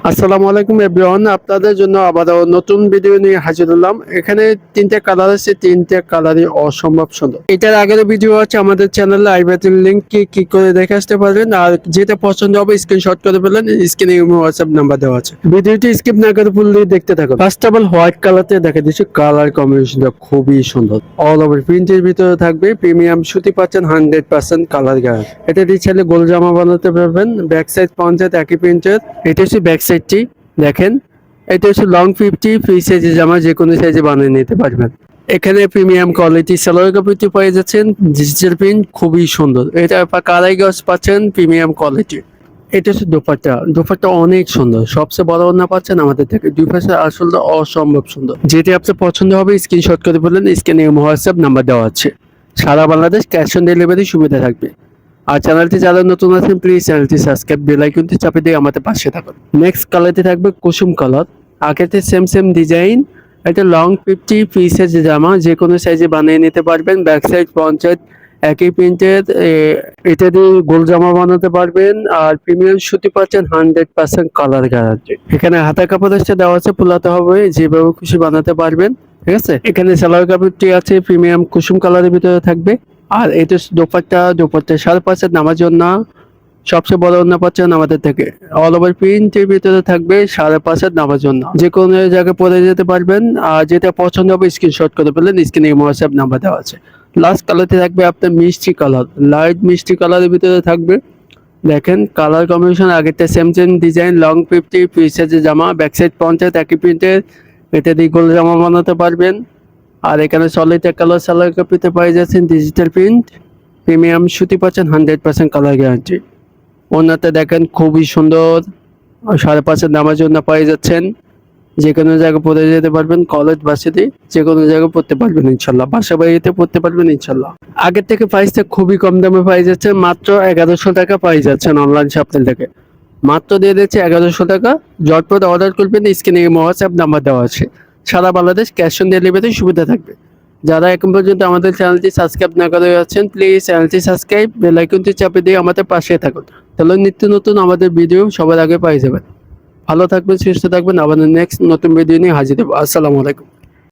আসসালামু আলাইকুম এভরিওয়ান, আপনাদের জন্য আবারও নতুন ভিডিও নিয়ে হাজির হলাম। এখানে তিনটে কালার আছে, তিনটে কালারই অসম্ভব সুন্দর। এটার আগের ভিডিও আছে আমাদের চ্যানেলে, আই বাটন লিংক কি করে দেখে আসতে পারবেন। আর যেটা পছন্দ হবে স্ক্রিনশট করে ফেলেন, স্ক্রিনে হোয়াটসঅ্যাপ নাম্বার দেওয়া আছে। ভিডিওটি স্কিপ না করে ফুললি দেখতে থাকুন। ফার্স্ট অফ অল হোয়াইট কালারতে দেখা দিচ্ছি, কালার কম্বিনেশনটা খুবই সুন্দর। অল ওভার প্রিন্টের ভিতরে থাকবে, প্রিমিয়াম সুতি পাচ্ছেন 100% কালার গ্যারান্টি। এটা দিয়ে চাইলে গোল জামা বানাতে পারবেন। ব্যাক সাইড ফ্রন্ট সাইড একই প্রিন্টের। এটা হচ্ছে ব্যাক সাইডটি দেখেন। এটা হচ্ছে লং 50 ফ্রি সাইজের জামা, যে কোনো সাইজে বানিয়ে নিতে পারবেন। এখানে প্রিমিয়াম কোয়ালিটি সালোয়ার কাপড়টি পেয়ে যাচ্ছেন, ডিজিটাল প্রিন্ট খুবই সুন্দর। এটা কারাই গজ পাচ্ছেন প্রিমিয়াম কোয়ালিটি। এটা হচ্ছে দোপাট্টা অনেক সুন্দর। সবচেয়ে বড় ওড়না পাচ্ছেন আমাদের থেকে। দুই পাশে আসলটা অসম্ভব সুন্দর। যেটি আপনার পছন্দ হবে স্ক্রিনশট করে বললেন, স্ক্রিনে হোয়াটসঅ্যাপ নাম্বার দেওয়া আছে। সারা বাংলাদেশ ক্যাশ অন ডেলিভারি সুবিধা থাকবে। আর চ্যানেলটি যারা নতুন আছেন প্লিজ চ্যানেলটি সাবস্ক্রাইব, বেল আইকনটি চাপে দিয়ে আমাদের পাশে থাকুন। নেক্সট কালারটি থাকবে কুসুম কালার। আগেতে সেম ডিজাইন। এটা লং 50 পিসের জামা, যে কোনো সাইজে বানিয়ে নিতে পারবেন। ব্যাক সাইড ফ্রন্ট সাইড একই প্রিন্টের। এটা দিয়ে গোল জামা বানাতে পারবেন। আর প্রিমিয়াম সুতি পাচ্ছেন 100% কালার গ্যারান্টি। এখানে হাতা কাপড় দেওয়া আছে, ফুলাতে হবে, যেভাবে খুশি বানাতে পারবেন। ঠিক আছে। এখানে সালোয়ার কাপড়টি আছে প্রিমিয়াম কুসুম কালারের ভিতরে থাকবে। আর এটা দোপাট্টা 5.5 নামার জন্য সবচেয়ে বড় ওড়না পাচ্ছেন আমাদের থেকে। অল ওভার প্রিন্টের ভিতরে থাকবে 5.5 নামার জন্য, যে কোনো জায়গায় পরে যেতে পারবেন। আর যেটা পছন্দ হবে স্ক্রিনশট করে ফেলেন, স্ক্রিনে হোয়াটসঅ্যাপ নাম্বার দেওয়া আছে। লাস্ট কালারটি থাকবে আপনার মিষ্টি কালার, লাইট মিষ্টি কালারের ভিতরে থাকবে। দেখেন কালার কম্বিনেশন আগেরটা সেম ডিজাইন, লং 50 পিসের জামা, ব্যাক সাইড ফ্রন্ট সাইড একই প্রিন্টের। এটা দিয়ে গোল জামা বানাতে পারবেন। আর এখানে সলিড কালার সালোয়ার কাপড়তে পাই যাচ্ছেন, ডিজিটাল প্রিন্ট প্রিমিয়াম সুতি পাচ্ছেন 100% কালার গ্যারান্টি। ওনাতে দেখেন খুবই সুন্দর। 5.5 নামার জন্য পাই যাচ্ছেন, যে কোনো জায়গায় পরে যেতে পারবেন। কলেজ ভার্সিটি যে কোনো জায়গায় পড়তে পারবেন ইনশাল্লাহ। বাসা বাড়িতে পড়তে পারবেন ইনশাল্লাহ। আগের থেকে প্রাইসটা খুবই কম দামে পাই যাচ্ছেন, মাত্র 1100 টাকা পাই যাচ্ছেন অনলাইন শপিং থেকে। মাত্র দিয়ে দিচ্ছে 1100 টাকা। ঝটপট অর্ডার করবেন, স্ক্রিনে হোয়াটসঅ্যাপ নাম্বার দেওয়া আছে। সারা বাংলাদেশ ক্যাশ অন ডেলিভারি সুবিধা থাকবে। যারা এখন পর্যন্ত আমাদের চ্যানেলটি সাবস্ক্রাইব না করে আছেন প্লিজ চ্যানেলটি সাবস্ক্রাইব, বেল আইকনটি চাপে দিয়ে আমাদের পাশে থাকুন। তাহলে নিত্য নতুন আমাদের ভিডিও সবার আগে পাই যাবেন। ভালো থাকবেন, সুস্থ থাকবেন। আবার নেক্সট নতুন ভিডিও নিয়ে হাজির হবো। আসসালামু আলাইকুম।